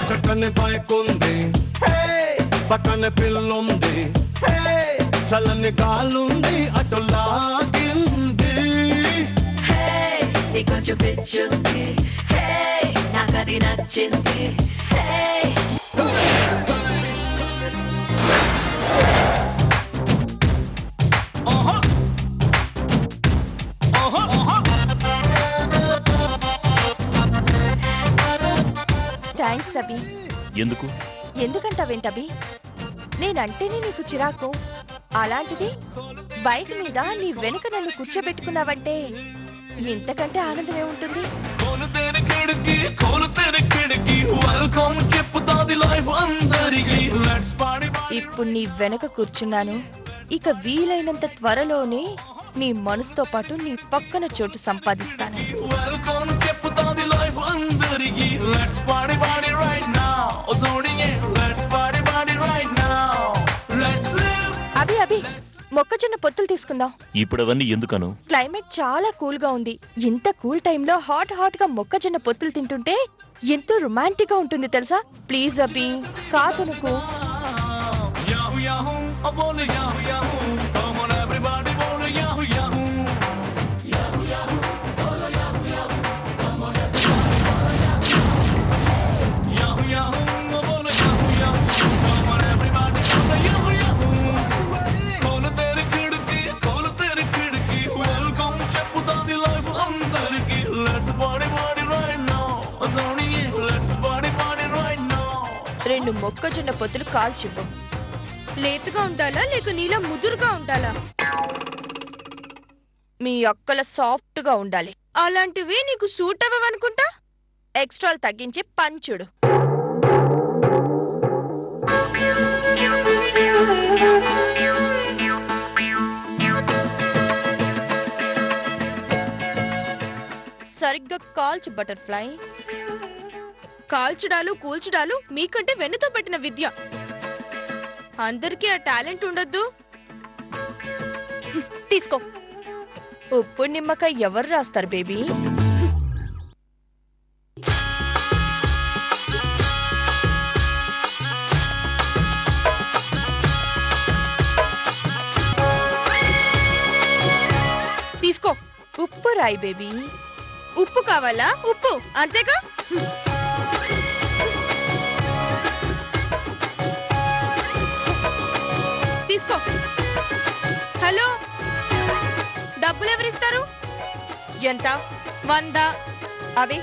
చక్కని బైకుంది పక్కన పిల్లుంది చల్లని గాలుంది అటు లాగింది కొంచెం పిచ్చుంది నాకది నచ్చింది థ్యాంక్స్ అభి. ఎందుకు? ఎందుకంటావేంటభి? నేనంటేనే నీకు చిరాకు. అలాంటిది బైక్ మీద నీ వెనుక నన్ను కూర్చోబెట్టుకున్నావంటే ఇంతకంటే ఆనందమే ఉంటుంది. ఇప్పుడు నీ వెనక కూర్చున్నాను. ఇక వీలైనంత త్వరలోనే నీ మనసుతో పాటు నీ పక్కన చోటు సంపాదిస్తాను. అభి అభి మొక్కజొన్న పొత్తులు తీసుకుందాం. ఇప్పుడు అవన్నీ ఎందుకను? క్లైమేట్ చాలా కూల్ గా ఉంది. ఇంత కూల్ టైంలో హాట్ గా మొక్కజొన్న పొత్తులు తింటుంటే ఎంతో రొమాంటిక్ గా ఉంటుంది తెలుసా. ప్లీజ్ అభి కాదనుకో. రెండు మొక్కజొన్న పొత్తులు కాల్చివ్వు. లేతగా ఉండాలా లేక నీలా ముదురుగా ఉండాలా? మీ అక్కల సాఫ్ట్ గా ఉండాలి. అలాంటివి నీకు సూట్ అవ్వవనుకుంటా. ఎక్స్ట్రాలు తగ్గించి పంచుడు. సరిగ్గా కాల్చు బటర్ఫ్లై. కాల్చడాలు కూల్చడాలు మీకంటే వెన్నుతో పెట్టిన విద్య. అందరికీ ఆ టాలెంట్ ఉండొద్దు. తీసుకో. ఉప్పు నిమ్మకాయ ఎవరు రాస్తారు బేబీ? తీసుకో. ఉప్పు రాయి బేబీ. ఉప్పు కావాలా? ఉప్పు అంతేగా. తీసుకో. హలో, డబ్బులు ఎవరిస్తారు? ఎంత? 100. అవి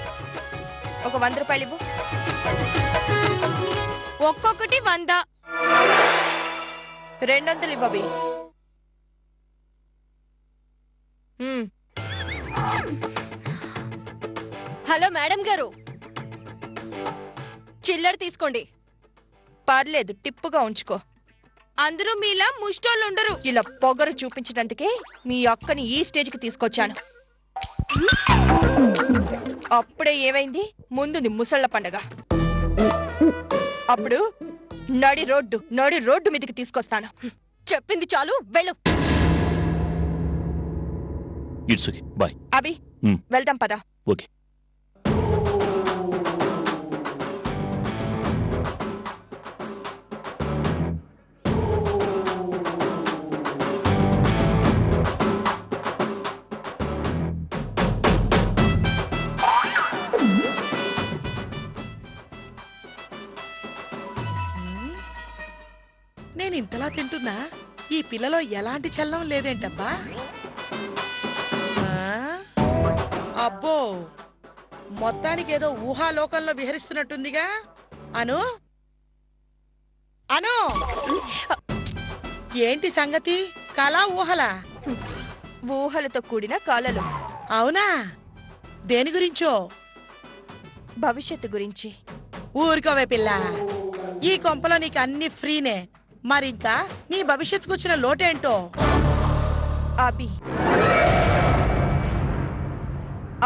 ఒక 100 రూపాయలు ఇవ్వు. ఒక్కొక్కటి 100. 200 ఇవ్వు అవి. హలో మేడం గారు, చిల్లర తీసుకోండి. పర్లేదు, టిప్పుగా ఉంచుకో. అందరూ మీలా ముష్టోళ్ళుండరు. ఇలా పొగరు చూపించినందుకే మీ అక్కని ఈ స్టేజ్కి తీసుకొచ్చాను. అప్పుడే ఏమైంది? ముందుంది ముసళ్ళ పండగ. అప్పుడు నడి రోడ్డు మీదకి తీసుకొస్తాను. చెప్పింది చాలు, వెళ్ళు. It's okay, bye. అభి వెళ్దాం పదా. ఓకే. నేను ఇంతలా తింటున్నా ఈ పిల్లలో ఎలాంటి చలనం లేదేంటబ్బా? అబ్బో, మొత్తానికి ఏదో ఊహాలోకంలో విహరిస్తున్నట్టుందిగా. అను అను ఏంటి సంగతి? కళా ఊహలా? ఊహలతో కూడిన కలలు. అవునా? దేని గురించో? భవిష్యత్తు గురించి. ఊరుకోవే పిల్ల, ఈ కొంపలో నీకు అన్ని ఫ్రీనే. మరింకా నీ భవిష్యత్తుకు వచ్చిన లోటేంటో?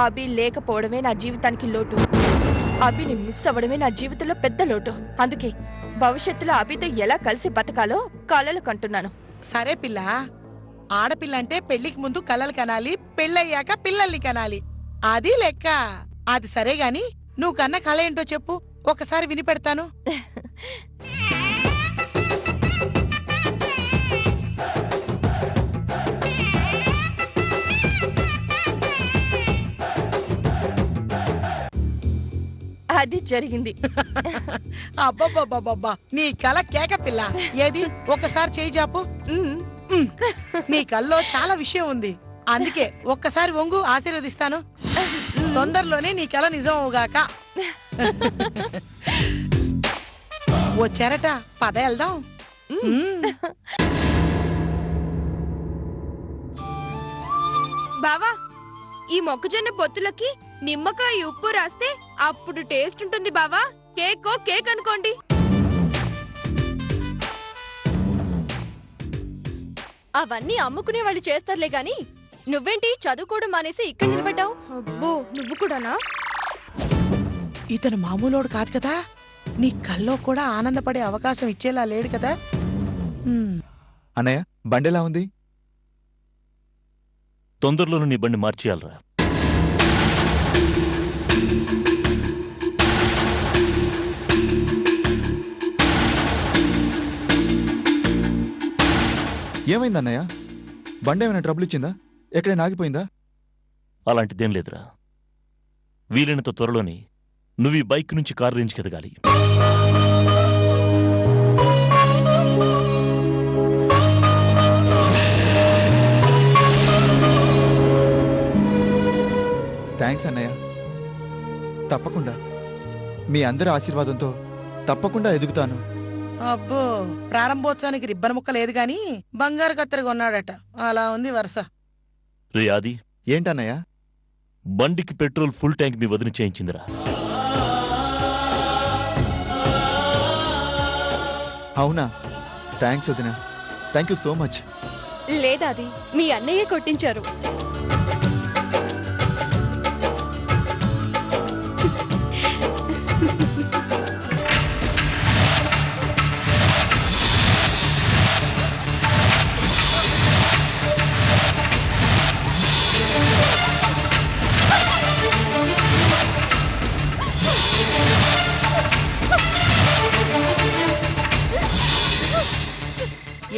అభి లేకపోవడమే నా జీవితానికి లోటు. అభిని మిస్ అవ్వడమే నా జీవితంలో పెద్ద లోటు. అందుకే భవిష్యత్తులో అభితో ఎలా కలిసి బతకాలో కలలు కంటున్నాను. సరే పిల్ల, ఆడపిల్ల అంటే పెళ్లికి ముందు కలలు కనాలి, పెళ్ళయ్యాక పిల్లల్ని కనాలి. అది లెక్క. అది సరే గాని నువ్వు కన్న కళ ఏంటో చెప్పు, ఒకసారి విని పెడతాను. అది జరిగింది. అబ్బబ్బబ్బబ్బబ్బా, నీ కళ కేక పిల్ల. ఏది ఒకసారి చేయి జాపు. నీ కల్లో చాలా విషయం ఉంది, అందుకే ఒక్కసారి వంగు, ఆశీర్వదిస్తాను. తొందరలోనే నీ కళ నిజం అవుగాక. వచ్చారట, పద వెళ్దాం. బావా, ఈ మొక్కజొన్న పొత్తులకి నిమ్మకాయ ఉప్పు రాస్తే అప్పుడు టేస్ట్ ఉంటుంది బావా. కేక్ అనుకోండి. అవన్నీ అమ్ముకునే వాళ్ళు చేస్తారులే గాని నువ్వేంటి చదువుకోవడం మానేసి ఇక్కడ నిలబడ్డావు? అబ్బో, నువ్వు కూడానా? ఇతను మామూలోడు కాదు కదా, నీ కల్లో కూడా ఆనందపడే అవకాశం ఇచ్చేలా లేడు కదా. అన్నయ్య బండెలా ఉంది? తొందరలోనే నీ బండి మార్చేయాలరా. ఏమైంది అన్నయ్య? బండి ఏమైనా ట్రబుల్ ఇచ్చిందా? ఎక్కడైనా ఆగిపోయిందా? అలాంటిదేం లేదురా. వీలైనంత త్వరలోనే నువ్వు ఈ బైక్ నుంచి కారు రేంజ్కి ఎదగాలి. థ్యాంక్స్ అన్నయ్య. తప్పకుండా మీ అందరి ఆశీర్వాదంతో తప్పకుండా ఎదుగుతాను. అబ్బో, ప్రారంభోత్సవానికి రిబ్బన్ ముక్క లేదు గాని బంగారు కత్తెర కొన్నాడట. అలా ఉంది వరుస. రే ఆది, ఏంటన్నయ్య? బండికి పెట్రోల్ ఫుల్ ట్యాంక్ మీ వదిలి చేయించిందిరా. అవునా? థ్యాంక్స్ వదిన. Thank you so much. లేదా అది మీ అన్నయ్య కొట్టించారు.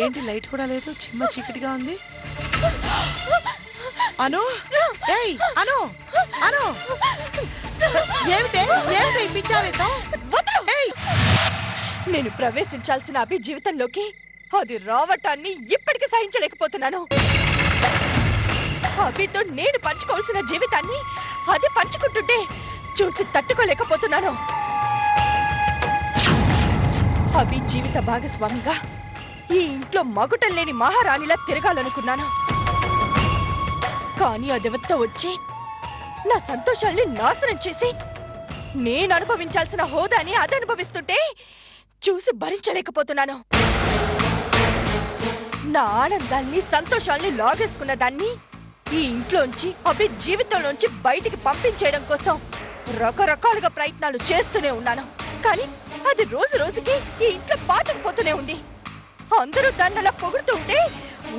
ఏంటి లైట్ కూడా లేదు, చిమ్మ చీకటిగా ఉంది. అను, ఏయ్ అను, అను, ఏమిటే ఏమిటే పిచ్చావేశం? ఏయ్, నేను ప్రవేశించాల్సిన అభి జీవితంలోకి అది రావటాన్ని ఇప్పటికీ సహించలేకపోతున్నాను. అభితో నేను పంచుకోవాల్సిన జీవితాన్ని అది పంచుకుంటుంటే చూసి తట్టుకోలేకపోతున్నాను. అభి జీవిత భాగస్వామిగా ఈ ఇంట్లో మగుటం లేని మహారాణిలా తిరగాలనుకున్నాను. కానీ అదెవత్తో వచ్చి నా సంతోషాల్ని నాశనం చేసి నేను అనుభవించాల్సిన హోదాని అది అనుభవిస్తుంటే చూసి భరించలేకపోతున్నాను. నా ఆనందాల్ని సంతోషాల్ని లాగేసుకున్న దాన్ని ఈ ఇంట్లోంచి అభి జీవితంలోంచి బయటికి పంపించేయడం కోసం రకరకాలుగా ప్రయత్నాలు చేస్తూనే ఉన్నాను. కానీ అది రోజు రోజుకి ఈ ఇంట్లో పాతుకుపోతూనే ఉంది. అందరూ దాన్నలా పొగుడుతుంటే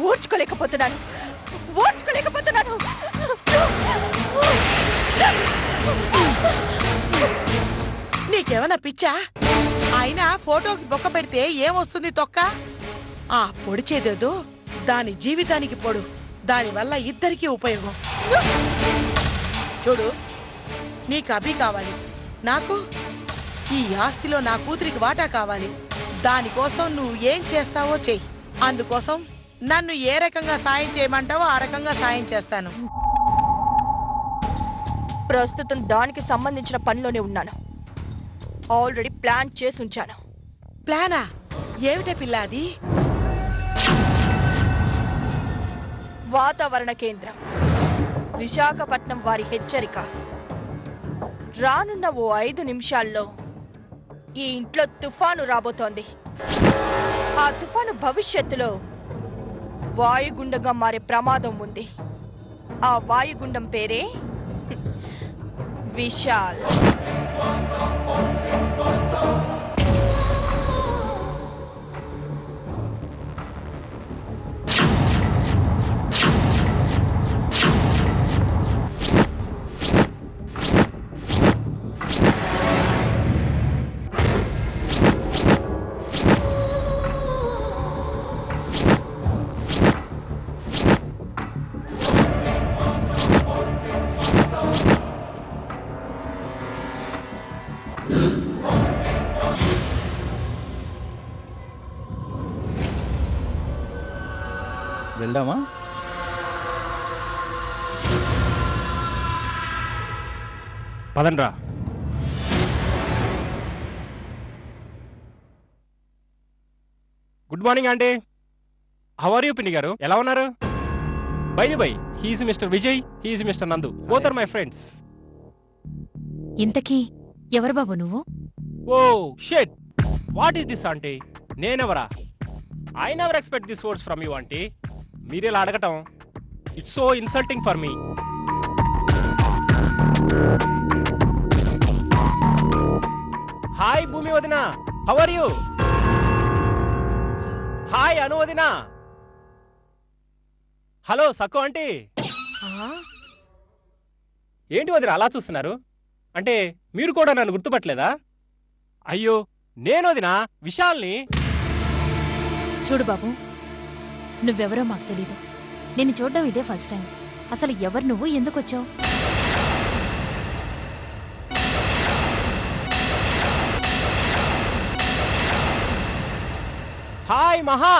ఓర్చుకోలేకపోతున్నాను. నీకేమన్నా పిచ్చా? అయినా ఫోటోకి బొక్క పెడితే ఏమొస్తుంది తొక్క? ఆ పొడిచేదేదో దాని జీవితానికి పొడు. దానివల్ల ఇద్దరికీ ఉపయోగం. చూడు, నీకు అభి కావాలి, నాకు ఈ ఆస్తిలో నా కూతురికి వాటా కావాలి. దానికోసం నువ్వు ఏం చేస్తావో చెయ్యి. అందుకోసం నన్ను ఏ రకంగా సాయం చేయమంటావో ఆ రకంగా సాయం చేస్తాను. ప్రస్తుతం దానికి సంబంధించిన పనిలోనే ఉన్నాను. ఆల్రెడీ ప్లాన్ చేసి ఉంచాను. ప్లానా? ఏమిటే పిల్ల అది? వాతావరణ కేంద్రం, విశాఖపట్నం వారి హెచ్చరిక. రానున్న ఓ 5 నిమిషాల్లో ఈ ఇంట్లో తుఫాను రాబోతోంది. ఆ తుఫాను భవిష్యత్తులో వాయుగుండంగా మారే ప్రమాదం ఉంది. ఆ వాయుగుండం పేరే విశాల్. వెళ్దామా? పదండ్రా. Good morning aunty. How are you పిన్ని గారు? ఎలా ఉన్నారు? Bye he is Mr Vijay, he is Mr Nandu, both are my friends. ఇంతకీ ఎవరు బాబు నువ్వు? Oh shit, what is this aunty? నేనెవరా? I never expect this words from you aunty. మీరేలా అడగటం, it's so insulting for me. Hi Bhoomi వదిన, how are you? Hi Anu వదిన. Hello Sakku aunty. ఏంటి వదిన అలా చూస్తున్నారు? అంటే మీరు కూడా నన్ను గుర్తుపట్టలేదా? అయ్యో నేను వదిన విశాల్ని. చూడు బాబు, నువ్వెవరో మాకు తెలీదు. నిన్ను చూడడం ఇదే ఫస్ట్ టైం. అసలు ఎవరు నువ్వు, ఎందుకు వచ్చావు? Hi Maha.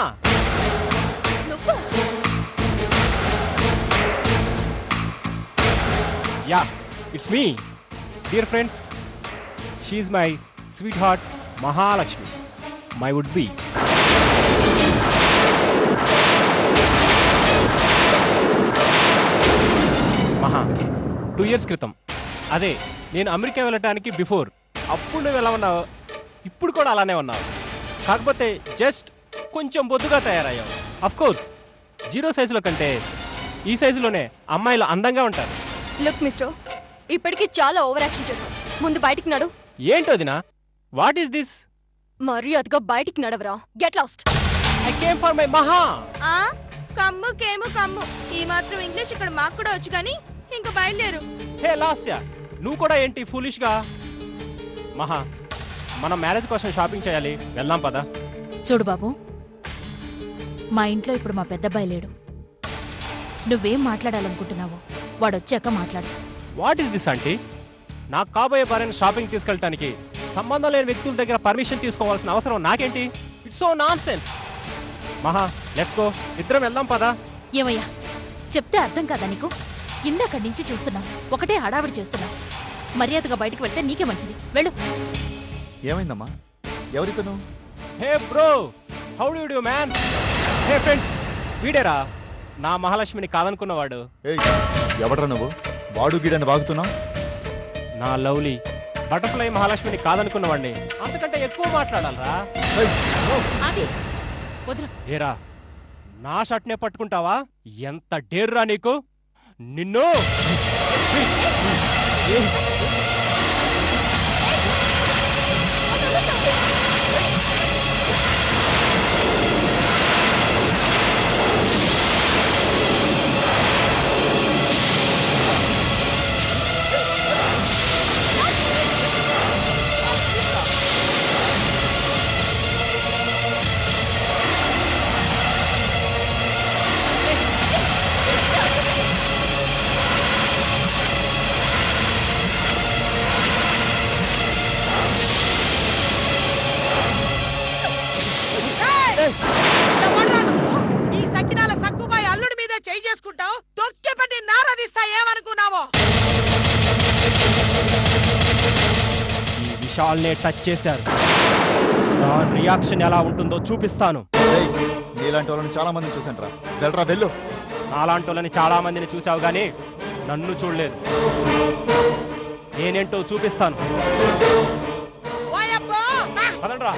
Yeah, it's me. Dear friends, షీఈ్ my sweet heart Mahalakshmi, my would be. Maha 2 years క్రితం, అదే నేను అమెరికా వెళ్ళటానికి బిఫోర్, అప్పుడు నువ్వు ఎలా ఉన్నావు, ఇప్పుడు కూడా అలానే ఉన్నావు. కాకపోతే జస్ట్ కొంచెం బొద్దుగా తయారయ్యావు. అఫ్ కోర్స్ 0 సైజులో కంటే ఈ సైజులోనే అమ్మాయిలు అందంగా ఉంటారు. లుక్ మిస్టర్, ఇప్పటికి చాలా ఓవర్ యాక్షన్ చేశావు. ముందు బయటికి నడు. ఏంటోదినా, వాట్ ఈస్ దిస్? మర్యాదగా బయటికి నడవరా. Get lost. I came for my Maha. ఆ కమ్ము కేము కమ్ము, ఈ మాత్రం ఇంగ్లీష్ ఇక్కడ మాకు కూడా వచ్చు కానీ ఇంకా బయలుదేరు. హే లాస్య, నువ్వు కూడా ఏంటి ఫూలిష్ గా? మహా, మనం మ్యారేజ్ కోసం షాపింగ్ చేయాలి, వెళ్దాం పదా. చూడు బాబు, మా ఇంట్లో ఇప్పుడు మా పెద్దబ్బాయి లేడు. నువ్వేం మాట్లాడాలనుకుంటున్నావో వాడొచ్చాక మాట్లాడు. What is this aunty? నాకు కాబోయే భార్యను షాపింగ్ తీసుకెళ్ళటానికి సంబంధం లేని వ్యక్తుల దగ్గర పర్మిషన్ తీసుకోవాల్సిన అవసరం నాకేంటి? It's so non sense. మహా, లెట్స్ గో, ఇద్దరం వెళ్దాం పదా. ఏమయ్యా, చెప్తే అర్థం కాదా నీకు? ఇందాకడి నుంచి చూస్తున్నా, ఒకటే హడావిడి చేస్తున్నా. మర్యాదగా బయటికి వెళ్తే నీకే మంచిది. వెళ్ళు. ఏమైందమ్మా? ఎవరితను? Hey bro, how do you do man? Hey friends, వీడేరా నా మహాలక్ష్మిని కాదనుకున్నవాడు. ఏయ్, ఎవడ్రా నువ్వు? వాడు గీడని వాగుతున్నావు? నా లవ్లీ బటర్ఫ్లై మహాలక్ష్మిని కాదనుకున్నవాడిని. అంతకంటే ఎక్కువ మాట్లాడాలరా. ఆగి, వదులు. ఏరా, నా షర్ట్నే పట్టుకుంటావా? ఎంత డేర్రా నీకు! నిన్ను ఎవడ్రా నువ్వు? ఈ సకినాల సక్కుబాయి అల్లుడి మీద చేయి చేసుకుంటావు, తొక్కిపట్టి నారదిస్తా ఏమనుకున్నావో? ఈ విషయాల్నే టచ్ చేశారు. దాని రియాక్షన్ ఎలా ఉంటుందో చూపిస్తాను. ఏయ్, నీలాంటి వాళ్ళని చాలా మందిని చూసాను రా. వెళ్ళరా, వెళ్ళు. నాలాంటి వాళ్ళని చాలా మందిని చూసావు గానీ నన్ను చూడలేదు. నేనేంటో చూపిస్తాను. ఓయబ్బో! పదండ్రా.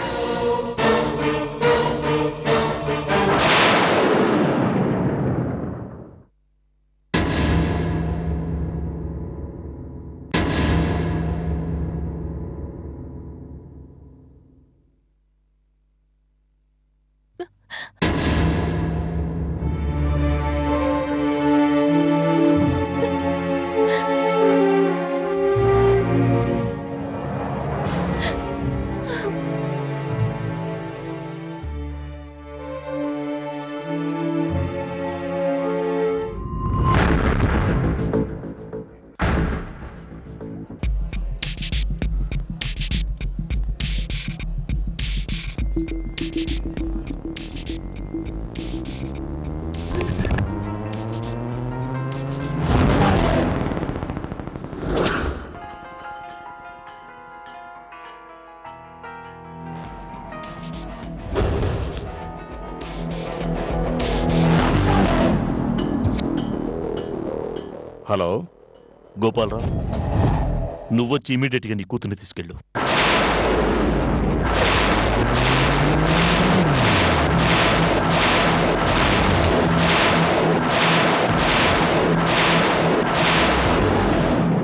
హలో గోపాలరావు నువ్వొచ్చి ఇమీడియట్గా నీ కూతుర్ని తీసుకెళ్ళు.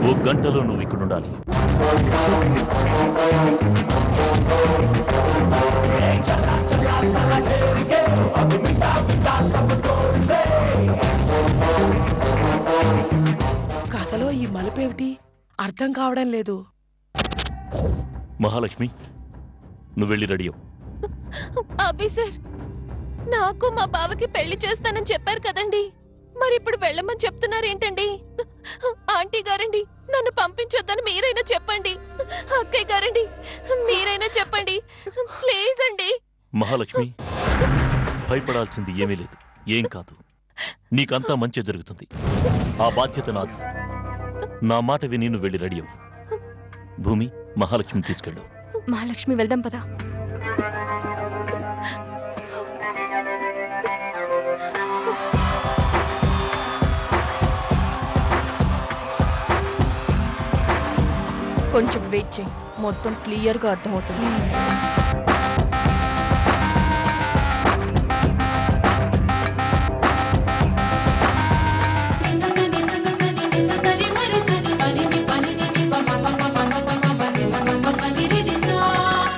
ఓ గంటలో నువ్వు ఇక్కడుండాలి. కథలో ఈ మలుపేమిటి అర్థం కావడం లేదు. మహాలక్ష్మి నువ్వు వెళ్ళి రెడీ అవ్వు. అభి సార్, నాకు మా బావకి పెళ్లి చేస్తానని చెప్పారు కదండి, మరి ఇప్పుడు వెళ్ళమని చెప్తున్నారు ఏంటండి? ఆంటీ గారండి, నన్ను పంపించొద్దని మీరైనా చెప్పండి. అక్కయ్య గారండి, మీరైనా చెప్పండి ప్లీజ్ అండి. మహాలక్ష్మి భయపడాల్సింది ఏమీ లేదు, ఏం కాదు, నీకంతా మంచి జరుగుతుంది. ఆ బాధ్యత నాది. నా మాట విని నువ్వు వెళ్ళి రెడీ అవ్వు. భూమి, మహాలక్ష్మిని తీసుకెళ్ళు. మహాలక్ష్మి వెళ్దాం పదా. కొంచెం వెయిట్ చేయి, మొత్తం క్లియర్గా అర్థమవుతుంది.